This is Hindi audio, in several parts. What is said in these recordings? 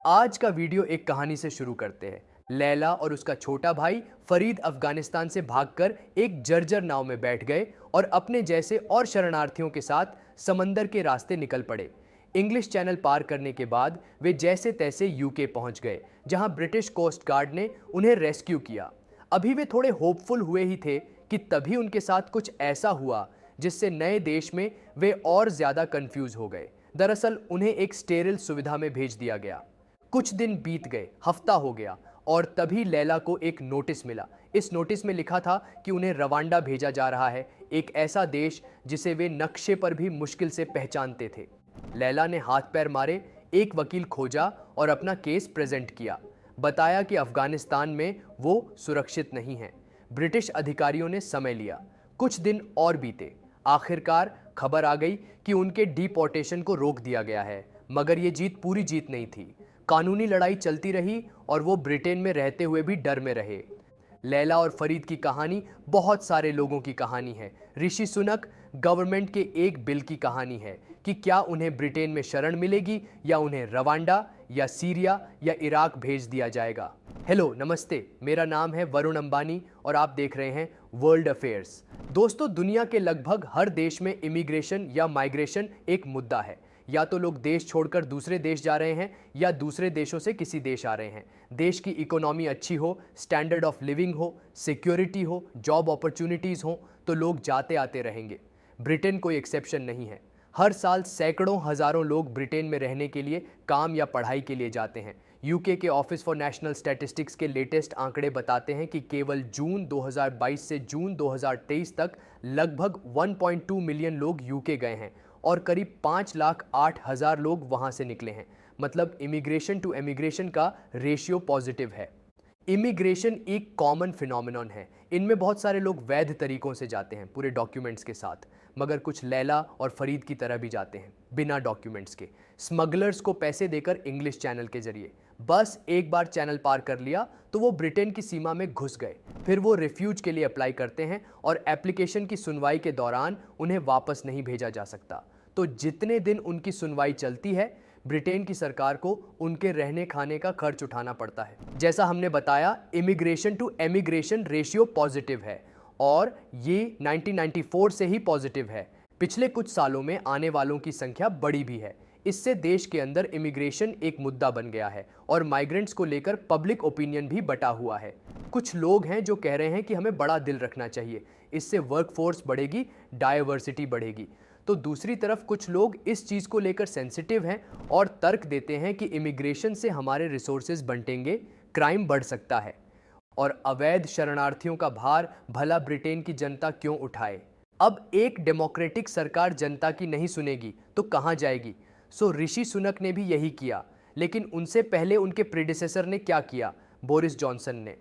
आज का वीडियो एक कहानी से शुरू करते हैं। लैला और उसका छोटा भाई फरीद अफगानिस्तान से भागकर एक जर्जर नाव में बैठ गए और अपने जैसे और शरणार्थियों के साथ समंदर के रास्ते निकल पड़े। इंग्लिश चैनल पार करने के बाद वे जैसे तैसे यूके पहुंच गए, जहां ब्रिटिश कोस्ट गार्ड ने उन्हें रेस्क्यू किया। अभी वे थोड़े होपफुल हुए ही थे कि तभी उनके साथ कुछ ऐसा हुआ जिससे नए देश में वे और ज्यादा कंफ्यूज हो गए। दरअसल उन्हें एक स्टेरिल सुविधा में भेज दिया गया। कुछ दिन बीत गए, हफ्ता हो गया और तभी लैला को एक नोटिस मिला। इस नोटिस में लिखा था कि उन्हें रवांडा भेजा जा रहा है, एक ऐसा देश जिसे वे नक्शे पर भी मुश्किल से पहचानते थे। लैला ने हाथ पैर मारे, एक वकील खोजा और अपना केस प्रेजेंट किया। बताया कि अफगानिस्तान में वो सुरक्षित नहीं है। ब्रिटिश अधिकारियों ने समय लिया। कुछ दिन और बीते। आखिरकार खबर आ गई कि उनके डिपोर्टेशन को रोक दिया गया है, मगर ये जीत पूरी जीत नहीं थी। कानूनी लड़ाई चलती रही और वो ब्रिटेन में रहते हुए भी डर में रहे। लैला और फरीद की कहानी बहुत सारे लोगों की कहानी है। ऋषि सुनक गवर्नमेंट के एक बिल की कहानी है कि क्या उन्हें ब्रिटेन में शरण मिलेगी या उन्हें रवांडा या सीरिया या इराक भेज दिया जाएगा। हेलो, नमस्ते, मेरा नाम है वरुण अंबानी और आप देख रहे हैं वर्ल्ड अफेयर्स। दोस्तों, दुनिया के लगभग हर देश में इमिग्रेशन या माइग्रेशन एक मुद्दा है। या तो लोग देश छोड़कर दूसरे देश जा रहे हैं या दूसरे देशों से किसी देश आ रहे हैं। देश की इकोनॉमी अच्छी हो, स्टैंडर्ड ऑफ लिविंग हो, सिक्योरिटी हो, जॉब अपॉर्चुनिटीज़ हो तो लोग जाते आते रहेंगे। ब्रिटेन कोई एक्सेप्शन नहीं है। हर साल सैकड़ों हज़ारों लोग ब्रिटेन में रहने के लिए, काम या पढ़ाई के लिए जाते हैं। यूके के ऑफिस फॉर नेशनल स्टैटिस्टिक्स के लेटेस्ट आंकड़े बताते हैं कि केवल जून 2022 से जून 2023 तक लगभग 1.2 मिलियन लोग यूके गए हैं और करीब 5,08,000 लोग वहां से निकले हैं। मतलब इमिग्रेशन टू एमिग्रेशन का रेशियो पॉजिटिव है। इमिग्रेशन एक कॉमन फिनोमिनॉन है। इनमें बहुत सारे लोग वैध तरीकों से जाते हैं, पूरे डॉक्यूमेंट्स के साथ, मगर कुछ लैला और फरीद की तरह भी जाते हैं बिना डॉक्यूमेंट्स के, स्मगलर्स को पैसे देकर इंग्लिश चैनल के जरिए। बस एक बार चैनल पार कर लिया तो वो ब्रिटेन की सीमा में घुस गए। फिर वो रिफ्यूज के लिए अप्लाई करते हैं और एप्लीकेशन की सुनवाई के दौरान उन्हें वापस नहीं भेजा जा सकता। तो जितने दिन उनकी सुनवाई चलती है, ब्रिटेन की सरकार को उनके रहने खाने का खर्च उठाना पड़ता है। जैसा हमने बताया, immigration to emigration ratio positive है और ये 1994 से ही पॉजिटिव है। पिछले कुछ सालों में आने वालों की संख्या बढ़ी भी है। इससे देश के अंदर इमिग्रेशन एक मुद्दा बन गया है और माइग्रेंट्स को लेकर पब्लिक ओपिनियन भी बटा हुआ है। कुछ लोग हैं जो कह रहे हैं कि हमें बड़ा दिल रखना चाहिए, इससे वर्कफोर्स बढ़ेगी, डायवर्सिटी बढ़ेगी। तो दूसरी तरफ कुछ लोग इस चीज़ को लेकर सेंसिटिव हैं और तर्क देते हैं कि इमिग्रेशन से हमारे रिसोर्सेज बंटेंगे, क्राइम बढ़ सकता है और अवैध शरणार्थियों का भार भला ब्रिटेन की जनता क्यों उठाए। अब एक डेमोक्रेटिक सरकार जनता की नहीं सुनेगी तो कहां जाएगी। सो ऋषि सुनक ने भी यही किया, लेकिन उनसे पहले उनके प्रेडिसेसर ने क्या किया, बोरिस जॉनसन ने।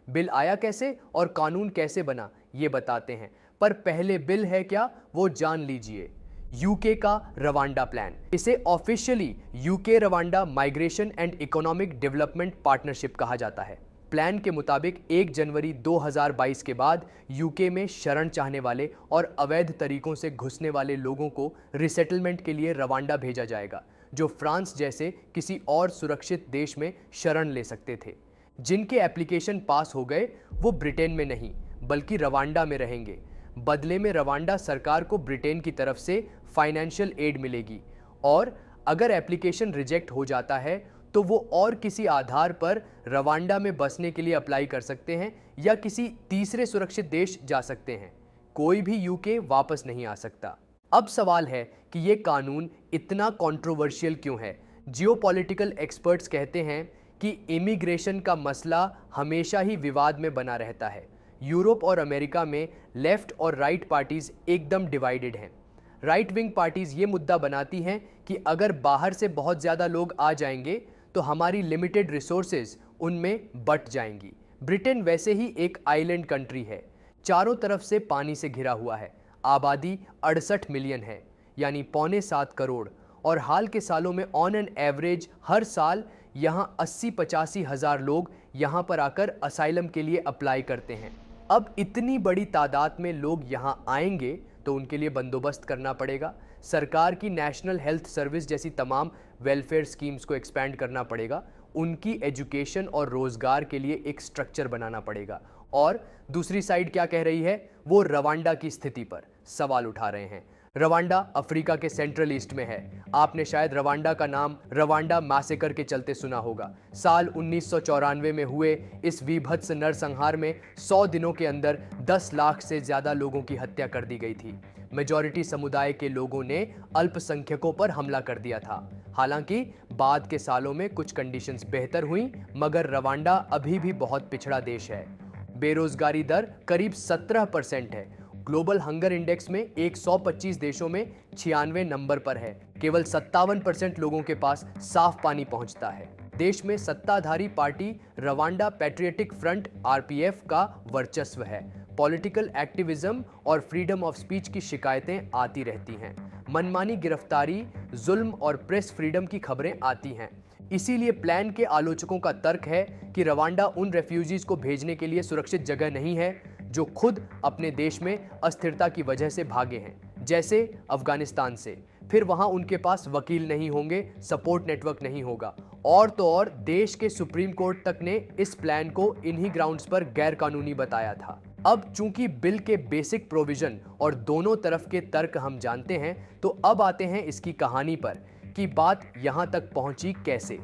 बिल आया कैसे और कानून कैसे बना, ये बताते हैं, पर पहले बिल है क्या वो जान लीजिए। यूके का रवांडा प्लान, इसे officially UK Rwanda migration and economic development partnership कहा जाता है। प्लान के मुताबिक 1 जनवरी 2022 के बाद यूके में शरण चाहने वाले और अवैध तरीकों से घुसने वाले लोगों को रिसेटलमेंट के लिए रवांडा भेजा जाएगा, जो फ्रांस जैसे किसी और सुरक्षित देश में शरण ले सकते थे। जिनके एप्लीकेशन पास हो गए वो ब्रिटेन में नहीं बल्कि रवांडा में रहेंगे। बदले में रवांडा सरकार को ब्रिटेन की तरफ से फाइनेंशियल एड मिलेगी और अगर एप्लीकेशन रिजेक्ट हो जाता है तो वो और किसी आधार पर रवांडा में बसने के लिए अप्लाई कर सकते हैं या किसी तीसरे सुरक्षित देश जा सकते हैं। कोई भी यूके वापस नहीं आ सकता। अब सवाल है कि ये कानून इतना कंट्रोवर्शियल क्यों है। जियोपॉलिटिकल एक्सपर्ट्स कहते हैं कि इमिग्रेशन का मसला हमेशा ही विवाद में बना रहता है। यूरोप और अमेरिका में लेफ्ट और राइट पार्टीज एकदम डिवाइडेड हैं। राइट विंग पार्टीज ये मुद्दा बनाती हैं कि अगर बाहर से बहुत ज़्यादा लोग आ जाएंगे तो हमारी लिमिटेड रिसोर्सेज उनमें बट जाएंगी। ब्रिटेन वैसे ही एक आइलैंड कंट्री है, चारों तरफ से पानी से घिरा हुआ है। आबादी 68 मिलियन है, यानी 6.25 करोड़, और हाल के सालों में ऑन एन एवरेज हर साल यहाँ 80-85 हज़ार लोग यहाँ पर आकर असाइलम के लिए अप्लाई करते हैं। अब इतनी बड़ी तादाद में लोग यहाँ आएंगे तो उनके लिए बंदोबस्त करना पड़ेगा। सरकार की नेशनल हेल्थ सर्विस जैसी तमाम वेलफेयर स्कीम्स को एक्सपैंड करना पड़ेगा, उनकी एजुकेशन और रोजगार के लिए एक स्ट्रक्चर बनाना पड़ेगा। और दूसरी साइड क्या कह रही है, वो रवांडा की स्थिति पर सवाल उठा रहे हैं। रवांडा अफ्रीका के सेंट्रल ईस्ट में है। आपने शायद रवांडा का नाम रवांडा मैसेकर के चलते सुना होगा। साल 1994 में हुए इस विभत्स नरसंहार में 100 दिनों के अंदर 10 लाख से ज्यादा लोगों की हत्या कर दी गई थी। मेजॉरिटी समुदाय के लोगों ने अल्पसंख्यकों पर हमला कर दिया था। हालांकि बाद के सालों में कुछ कंडीशंस बेहतर हुई, मगर रवांडा अभी भी बहुत पिछड़ा देश है। बेरोजगारी दर करीब 17% है। ग्लोबल हंगर इंडेक्स में 125 देशों में 96 नंबर पर है। केवल 57% लोगों के पास साफ पानी पहुंचता है। देश में सत्ताधारी party Rwanda patriotic front (RPF) का वर्चस्व है। पॉलिटिकल एक्टिविज्म और फ्रीडम ऑफ स्पीच की शिकायतें आती रहती हैं। मनमानी गिरफ्तारी, जुल्म और प्रेस फ्रीडम की खबरें आती हैं। इसीलिए प्लान के आलोचकों का तर्क है कि रवांडा उन रेफ्यूजीज को भेजने के लिए सुरक्षित जगह नहीं है जो खुद अपने देश में अस्थिरता की वजह से भागे हैं, जैसे अफगानिस्तान से। फिर वहां उनके पास वकील नहीं होंगे, सपोर्ट नेटवर्क नहीं होगा। और तो और देश के सुप्रीम कोर्ट तक ने इस प्लान को इन्हीं ग्राउंड्स पर गैर कानूनी बताया था। अब चूंकि बिल के बेसिक प्रोविजन और दोनों तरफ के तर्क हम जानते हैं, तो अब आते हैं इसकी कहानी पर कि बात यहां तक पहुंची कैसे।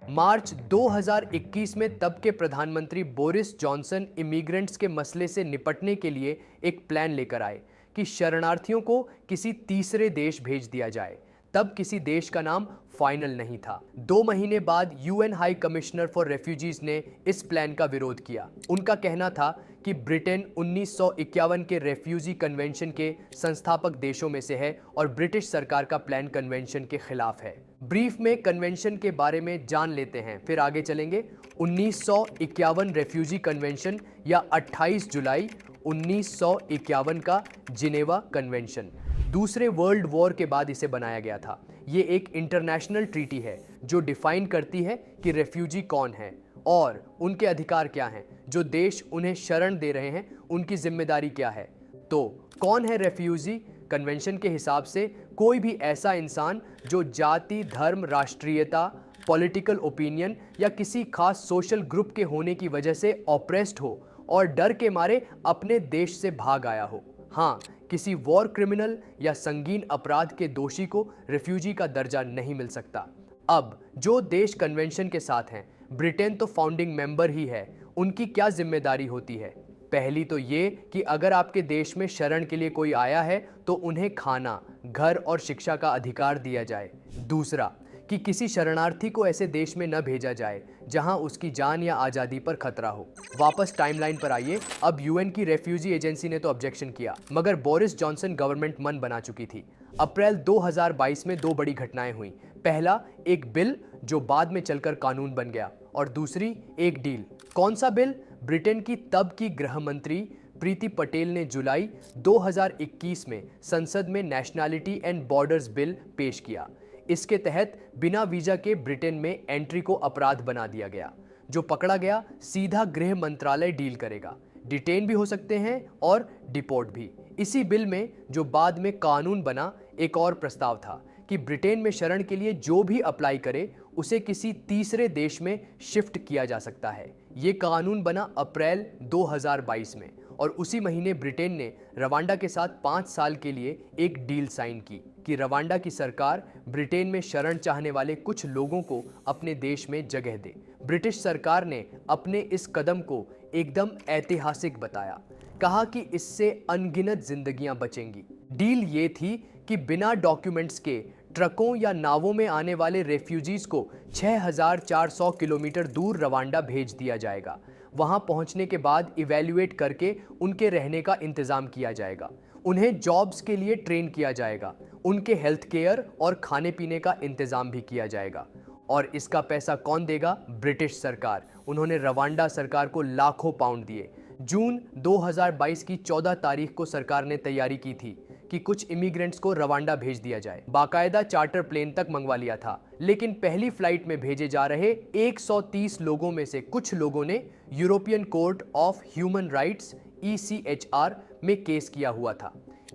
मार्च 2021 में तब के प्रधानमंत्री बोरिस जॉनसन इमिग्रेंट्स के मसले से निपटने के लिए एक प्लान लेकर आए कि शरणार्थियों को किसी तीसरे देश भेज दिया जाए। तब किसी देश का नाम फाइनल नहीं था। 2 महीने बाद UN high commissioner for refugees ने इस प्लान का विरोध किया। उनका कहना था कि ब्रिटेन 1951 के रेफ्यूजी कन्वेंशन के संस्थापक देशों में से है और ब्रिटिश सरकार का प्लान कन्वेंशन के खिलाफ है। ब्रीफ में कन्वेंशन के बारे में जान लेते हैं, फिर आगे चलेंगे। 1951 रेफ्यूजी कन्वेंशन या 28 जुलाई 1951 का जिनेवा कन्वेंशन दूसरे वर्ल्ड वॉर के बाद इसे बनाया गया था। ये एक इंटरनेशनल ट्रीटी है जो डिफाइन करती है कि रेफ्यूजी कौन है और उनके अधिकार क्या हैं। जो देश उन्हें शरण दे रहे हैं उनकी जिम्मेदारी क्या है। तो कौन है रेफ्यूजी? कन्वेंशन के हिसाब से कोई भी ऐसा इंसान जो जाति, धर्म, राष्ट्रीयता, पॉलिटिकल ओपिनियन या किसी खास सोशल ग्रुप के होने की वजह से ऑप्रेस्ड हो और डर के मारे अपने देश से भाग आया हो। हाँ, किसी वॉर क्रिमिनल या संगीन अपराध के दोषी को रेफ्यूजी का दर्जा नहीं मिल सकता। अब जो देश कन्वेंशन के साथ हैं, ब्रिटेन तो फाउंडिंग मेंबर ही है, उनकी क्या जिम्मेदारी होती है? पहली तो ये कि अगर आपके देश में शरण के लिए कोई आया है तो उन्हें खाना, घर और शिक्षा का अधिकार दिया जाए। दूसरा कि किसी शरणार्थी को ऐसे देश में न भेजा जाए जहां उसकी जान या आज़ादी पर खतरा हो। वापस टाइमलाइन पर आइए। अब यूएन की रेफ्यूजी एजेंसी ने तो ऑब्जेक्शन किया, मगर बोरिस जॉनसन गवर्नमेंट मन बना चुकी थी। अप्रैल 2022 में 2 बड़ी घटनाएं हुई। पहला, एक बिल जो बाद में चलकर कानून बन गया, और दूसरी एक डील। कौन सा बिल? ब्रिटेन की तब की गृह मंत्री प्रीति पटेल ने जुलाई 2021 में संसद में नेशनैलिटी एंड बॉर्डर्स बिल पेश किया। इसके तहत बिना वीजा के ब्रिटेन में एंट्री को अपराध बना दिया गया। जो पकड़ा गया सीधा गृह मंत्रालय डील करेगा। डिटेन भी हो सकते हैं और डिपोर्ट भी। इसी बिल में जो बाद में कानून बना, एक और प्रस्ताव था कि ब्रिटेन में शरण के लिए जो भी अप्लाई करे उसे किसी तीसरे देश में शिफ्ट किया जा सकता है। ये कानून बना अप्रैल 2022 में, और उसी महीने ब्रिटेन ने रवांडा के साथ 5 साल के लिए एक डील साइन की कि रवांडा की सरकार ब्रिटेन में शरण चाहने वाले कुछ लोगों को अपने देश में जगह दे। ब्रिटिश सरकार ने अपने इस कदम को एकदम ऐतिहासिक बताया। कहा कि इससे अनगिनत जिंदगियां बचेंगी। डील ये थी कि बिना डॉक्यूमेंट्स के ट्रकों या नावों में आने वाले रेफ्यूजीज को 6400 किलोमीटर दूर रवांडा भेज दिया जाएगा। वहां पहुंचने के बाद इवैल्यूएट करके उनके रहने का इंतजाम किया जाएगा। उन्हें जॉब्स के लिए ट्रेन किया जाएगा। उनके हेल्थ केयर और खाने पीने का इंतजाम भी किया जाएगा। और इसका पैसा कौन देगा? ब्रिटिश सरकार। उन्होंने रवांडा सरकार को लाखों पाउंड दिए। जून 2022 की 14 तारीख को सरकार ने तैयारी की थी कि कुछ इमिग्रेंट्स को रवांडा भेज दिया जाए। बाकायदा चार्टर प्लेन तक मंगवा लिया था। लेकिन पहली फ्लाइट में भेजे जा रहे 130 लोगों में से कुछ लोगों ने European court of human rights (ECHR) में केस किया हुआ था।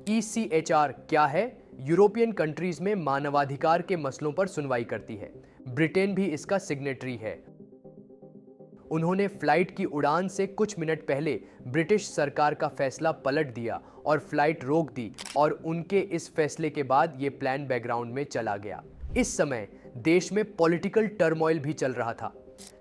ECHR क्या है? यूरोपियन कंट्रीज में मानवाधिकार के मसलों पर सुनवाई करती है। ब्रिटेन भी इसका सिग्नेटरी है। उन्होंने फ्लाइट की उड़ान से कुछ मिनट पहले ब्रिटिश सरकार का फैसला पलट दिया और फ्लाइट रोक दी, और उनके इस फैसले के बाद यह प्लान बैकग्राउंड में चला गया। इस समय देश में पॉलिटिकल टर्मोइल भी चल रहा था।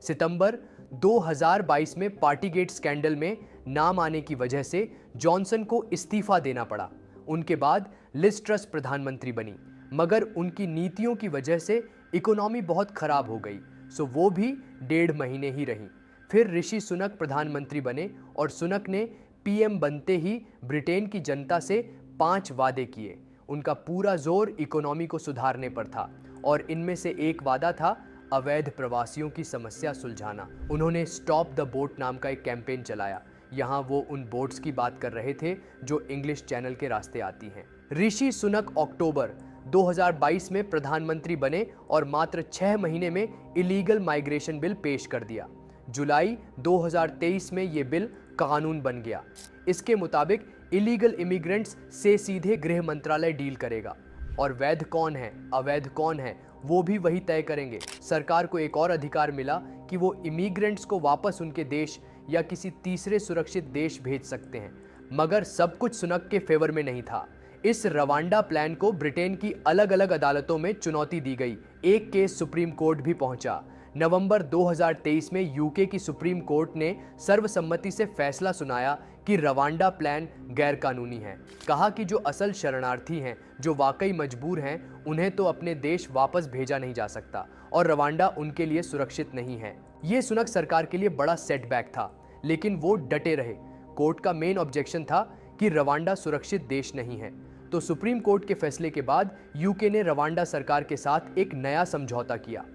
सितंबर 2022 में पार्टीगेट स्कैंडल में नाम आने की वजह से जॉनसन को इस्तीफा देना पड़ा। उनके बाद लिज ट्रस प्रधानमंत्री बनी, मगर उनकी नीतियों की वजह से इकोनॉमी बहुत खराब हो गई, सो वो भी 1.5 महीने ही रही। फिर ऋषि सुनक प्रधानमंत्री बने और सुनक ने पीएम बनते ही ब्रिटेन की जनता से 5 वादे किए। उनका पूरा जोर इकोनॉमी को सुधारने पर था, और इनमें से एक वादा था अवैध प्रवासियों की समस्या सुलझाना। उन्होंने स्टॉप द बोट नाम का एक कैंपेन चलाया। यहाँ वो उन बोट्स की बात कर रहे थे जो इंग्लिश चैनल के रास्ते आती हैं। ऋषि सुनक अक्टूबर 2022 में प्रधानमंत्री बने और मात्र 6 महीने में इलीगल माइग्रेशन बिल पेश कर दिया। जुलाई 2023 में ये बिल कानून बन गया। इसके मुताबिक इलीगल इमिग्रेंट्स से सीधे गृह मंत्रालय डील करेगा, और वैध कौन है, अवैध कौन है, वो भी वही तय करेंगे। सरकार को एक और अधिकार मिला कि वो इमिग्रेंट्स को वापस उनके देश या किसी तीसरे सुरक्षित देश भेज सकते हैं। मगर सब कुछ सुनक के फेवर में नहीं था। इस रवांडा प्लान को ब्रिटेन की अलग अलग अदालतों में चुनौती दी गई। एक केस सुप्रीम कोर्ट भी पहुंचा। नवंबर 2023 में यूके की सुप्रीम कोर्ट ने सर्वसम्मति से फैसला सुनाया कि रवांडा प्लान गैर कानूनी है। कहा कि जो असल शरणार्थी हैं, जो वाकई मजबूर हैं, उन्हें तो अपने देश वापस भेजा नहीं जा सकता, और रवांडा उनके लिए सुरक्षित नहीं है। ये सुनक सरकार के लिए बड़ा सेटबैक था, लेकिन वो डटे रहे। कोर्ट का मेन ऑब्जेक्शन था कि रवांडा सुरक्षित देश नहीं है। तो सुप्रीम कोर्ट के फैसले के बाद यूके ने रवांडा सरकार के साथ एक नया समझौता किया।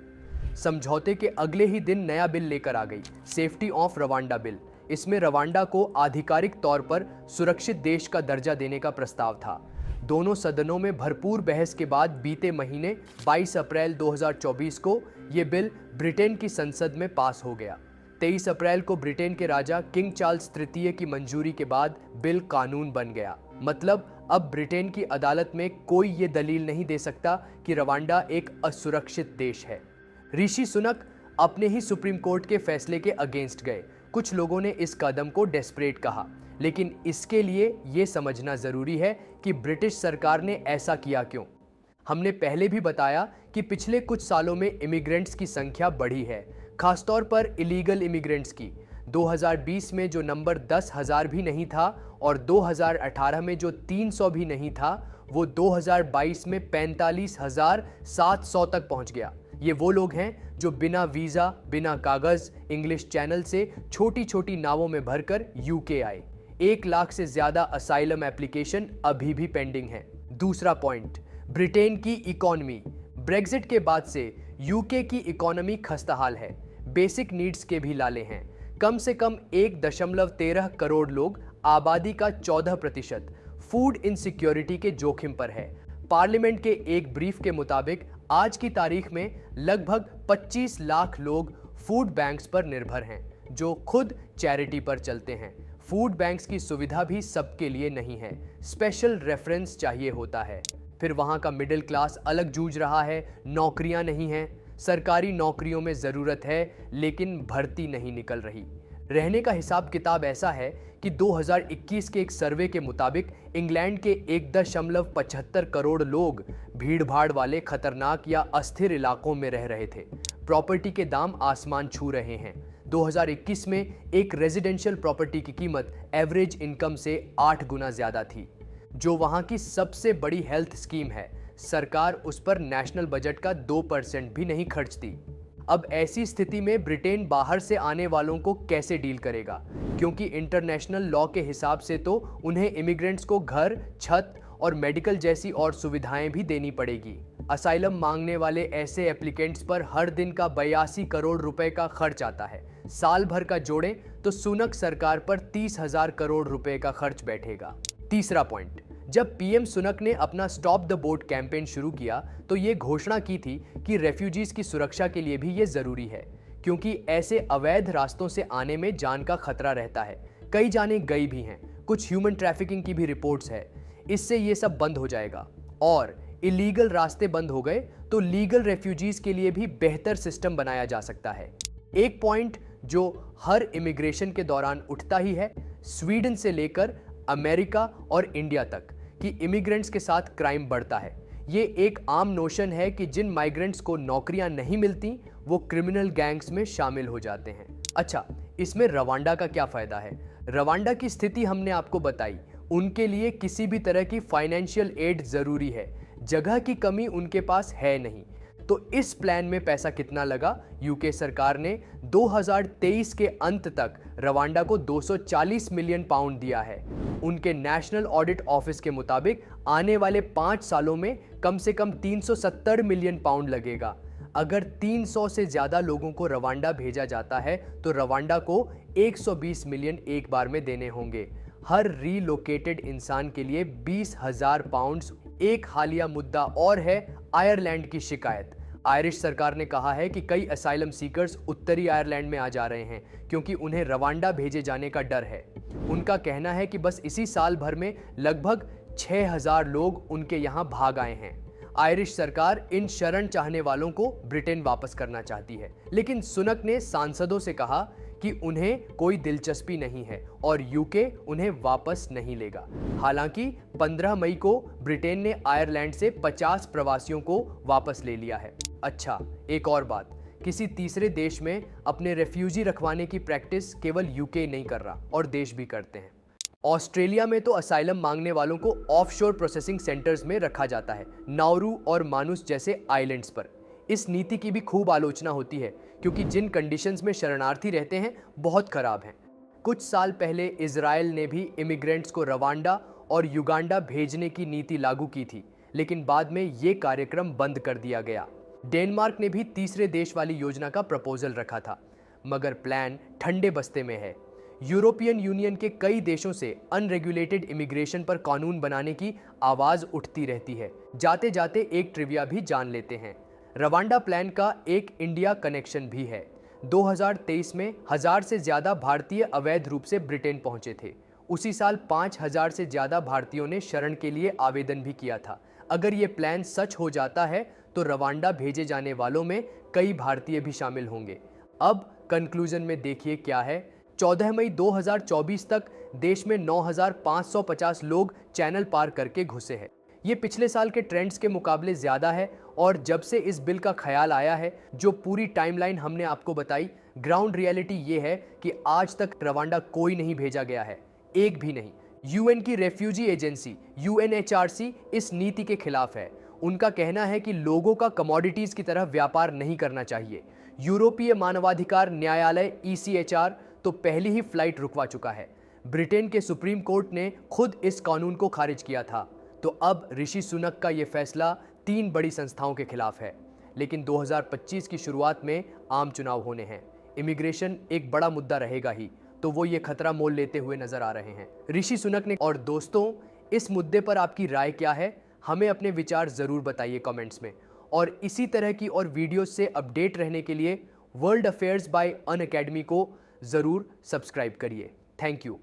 समझौते के अगले ही दिन नया बिल लेकर आ गई, सेफ्टी ऑफ रवांडा बिल। इसमें रवांडा को आधिकारिक तौर पर सुरक्षित देश का दर्जा देने का प्रस्ताव था। दोनों सदनों में भरपूर बहस के बाद बीते महीने 22 अप्रैल 2024 को यह बिल ब्रिटेन की संसद में पास हो गया। 23 अप्रैल को ब्रिटेन के राजा किंग चार्ल्स तृतीय की मंजूरी के बाद बिल कानून बन गया। मतलब अब ब्रिटेन की अदालत में कोई ये दलील नहीं दे सकता कि रवांडा एक असुरक्षित देश है। ऋषि सुनक अपने ही सुप्रीम कोर्ट के फैसले के अगेंस्ट गए। कुछ लोगों ने इस कदम को डेस्परेट कहा, लेकिन इसके लिए ये समझना जरूरी है कि ब्रिटिश सरकार ने ऐसा किया क्यों। हमने पहले भी बताया कि पिछले कुछ सालों में इमिग्रेंट्स की संख्या बढ़ी है, खासतौर पर इलीगल इमिग्रेंट्स की। 2020 में जो नंबर 10,000 भी नहीं था और 2018 में जो 300 भी नहीं था, वो 2022 में 45,700 तक पहुंच गया। ये वो लोग हैं जो बिना वीज़ा, बिना कागज़, इंग्लिश चैनल से छोटी छोटी नावों में भरकर यूके आए। 1 लाख से ज़्यादा असाइलम एप्लीकेशन अभी भी पेंडिंग हैं। दूसरा पॉइंट, ब्रिटेन की इकोनॉमी। ब्रेग्जिट के बाद से यूके की इकोनॉमी खस्ताहाल है। बेसिक नीड्स के भी लाले हैं। कम से कम 1.13 करोड़ लोग, आबादी का 14%, फूड इनसिक्योरिटी के जोखिम पर है। पार्लियामेंट के एक ब्रीफ के मुताबिक आज की तारीख में लगभग 25 लाख लोग फूड बैंक्स पर निर्भर हैं, जो खुद चैरिटी पर चलते हैं। फूड बैंक्स की सुविधा भी सबके लिए नहीं है, स्पेशल रेफरेंस चाहिए होता है। फिर वहाँ का मिडिल क्लास अलग जूझ रहा है, नौकरियाँ नहीं हैं। सरकारी नौकरियों में ज़रूरत है, लेकिन भर्ती नहीं निकल रही। रहने का हिसाब किताब ऐसा है कि 2021 के एक सर्वे के मुताबिक इंग्लैंड के 1.75 करोड़ लोग भीड़-भाड़ वाले खतरनाक या अस्थिर इलाकों में रह रहे थे। प्रॉपर्टी के दाम आसमान छू रहे हैं। 2021 में एक रेजिडेंशियल प्रॉपर्टी की कीमत एवरेज इनकम से 8 गुना ज़्यादा थी, जो वहाँ की सबसे बड़ी हेल्थ स्कीम है। सरकार उस पर नेशनल बजट का 2% भी नहीं खर्चती। अब ऐसी स्थिति में ब्रिटेन बाहर से आने वालों को कैसे डील करेगा, क्योंकि इंटरनेशनल लॉ के हिसाब से तो उन्हें इमिग्रेंट्स को घर, छत और मेडिकल जैसी और सुविधाएं भी देनी पड़ेगी। असाइलम मांगने वाले ऐसे एप्लीकेंट्स पर हर दिन का 82 करोड़ रुपए का खर्च आता है। साल भर का जोड़ें तो सुनक सरकार पर 30,000 करोड़ रुपए का खर्च बैठेगा। तीसरा पॉइंट, जब पीएम सुनक ने अपना स्टॉप द बोट कैंपेन शुरू किया तो ये घोषणा की थी कि रेफ्यूजीज की सुरक्षा के लिए भी ये जरूरी है, क्योंकि ऐसे अवैध रास्तों से आने में जान का खतरा रहता है। कई जाने गई भी हैं, कुछ ह्यूमन ट्रैफिकिंग की भी रिपोर्ट्स है। इससे ये सब बंद हो जाएगा। और इलीगल रास्ते बंद हो गए तो लीगल रेफ्यूजीज के लिए भी बेहतर सिस्टम बनाया जा सकता है। एक पॉइंट जो हर इमिग्रेशन के दौरान उठता ही है, स्वीडन से लेकर अमेरिका और इंडिया तक कि इमिग्रेंट्स के साथ क्राइम बढ़ता है। ये एक आम नोशन है कि जिन माइग्रेंट्स को नौकरियां नहीं मिलती वो क्रिमिनल गैंग्स में शामिल हो जाते हैं। अच्छा, इसमें रवांडा का क्या फायदा है? रवांडा की स्थिति हमने आपको बताई। उनके लिए किसी भी तरह की फाइनेंशियल एड जरूरी है, जगह की कमी उनके पास है नहीं। तो इस प्लान में पैसा कितना लगा? यूके सरकार ने 2023 के अंत तक रवांडा को 240 मिलियन पाउंड दिया है। उनके नेशनल ऑडिट ऑफिस के मुताबिक आने वाले 5 सालों में कम से कम 370 मिलियन पाउंड लगेगा। अगर 300 से ज्यादा लोगों को रवांडा भेजा जाता है तो रवांडा को 120 मिलियन एक बार में देने होंगे। हर रीलोकेटेड इंसान के लिए 20,000 पाउंड्स। एक हालिया मुद्दा और है आयरलैंड की शिकायत। आयरिश सरकार ने कहा है कि कई असाइलम सीकर्स उत्तरी आयरलैंड में आ जा रहे हैं क्योंकि उन्हें रवांडा भेजे जाने का डर है। उनका कहना है कि बस इसी साल भर में लगभग 6,000 लोग उनके यहां भाग आए हैं। आयरिश सरकार इन शरण चाहने वालों को ब्रिटेन वापस करना चाहती है, लेकिन सुनक ने सांसदों से कहा कि उन्हें कोई दिलचस्पी नहीं है और यूके उन्हें वापस नहीं लेगा। हालांकि 15 मई को ब्रिटेन ने आयरलैंड से 50 प्रवासियों को वापस ले लिया है। अच्छा, एक और बात, किसी तीसरे देश में अपने रेफ्यूजी रखवाने की प्रैक्टिस केवल यूके नहीं कर रहा और देश भी करते हैं। ऑस्ट्रेलिया में तो असाइलम मांगने वालों को ऑफशोर प्रोसेसिंग सेंटर्स में रखा जाता है, नाउरू और मानुस जैसे आइलैंड्स पर। इस नीति की भी खूब आलोचना होती है क्योंकि जिन कंडीशंस में शरणार्थी रहते हैं बहुत खराब हैं। कुछ साल पहले इजराइल ने भी इमिग्रेंट्स को रवांडा और युगांडा भेजने की नीति लागू की थी, लेकिन बाद में ये कार्यक्रम बंद कर दिया गया। डेनमार्क ने भी तीसरे देश वाली योजना का प्रपोजल रखा था, मगर प्लान ठंडे बस्ते में है। यूरोपियन यूनियन के कई देशों से अनरेगुलेटेड इमिग्रेशन पर कानून बनाने की आवाज उठती रहती है। जाते जाते एक ट्रिविया भी जान लेते हैं। रवांडा प्लान का एक इंडिया कनेक्शन भी है। 2023 में 1000 से ज्यादा भारतीय अवैध रूप से ब्रिटेन पहुंचे थे। उसी साल 5000 से ज्यादा भारतीयों ने शरण के लिए आवेदन भी किया था। अगर ये प्लान सच हो जाता है तो रवांडा भेजे जाने वालों में कई भारतीय भी शामिल होंगे। अब कंक्लूजन में देखिए क्या है। 14 मई 2024 तक देश में 9,550 लोग चैनल पार करके घुसे हैं। ये पिछले साल के ट्रेंड्स के मुकाबले ज़्यादा है और जब से इस बिल का ख्याल आया है, जो पूरी टाइमलाइन हमने आपको बताई, ग्राउंड रियलिटी ये है कि आज तक रवांडा कोई नहीं भेजा गया है, एक भी नहीं। यूएन की रेफ्यूजी एजेंसी UNHRC इस नीति के खिलाफ है। उनका कहना है कि लोगों का कमोडिटीज़ की तरह व्यापार नहीं करना चाहिए। यूरोपीय मानवाधिकार न्यायालय ECHR तो पहली ही फ्लाइट रुकवा चुका है। ब्रिटेन के सुप्रीम कोर्ट ने खुद इस कानून को खारिज किया था। तो अब ऋषि सुनक का ये फैसला 3 बड़ी संस्थाओं के खिलाफ है। लेकिन 2025 की शुरुआत में आम चुनाव होने हैं। इमिग्रेशन एक बड़ा मुद्दा रहेगा ही, तो वो ये खतरा मोल लेते हुए नजर आ रहे हैं ऋषि सुनक ने। और दोस्तों, इस मुद्दे पर आपकी राय क्या है? हमें अपने विचार जरूर बताइए कमेंट्स में। और इसी तरह की और वीडियोस से अपडेट रहने के लिए वर्ल्ड अफेयर्स बाय अनअकैडमी को जरूर सब्सक्राइब करिए। Thank you.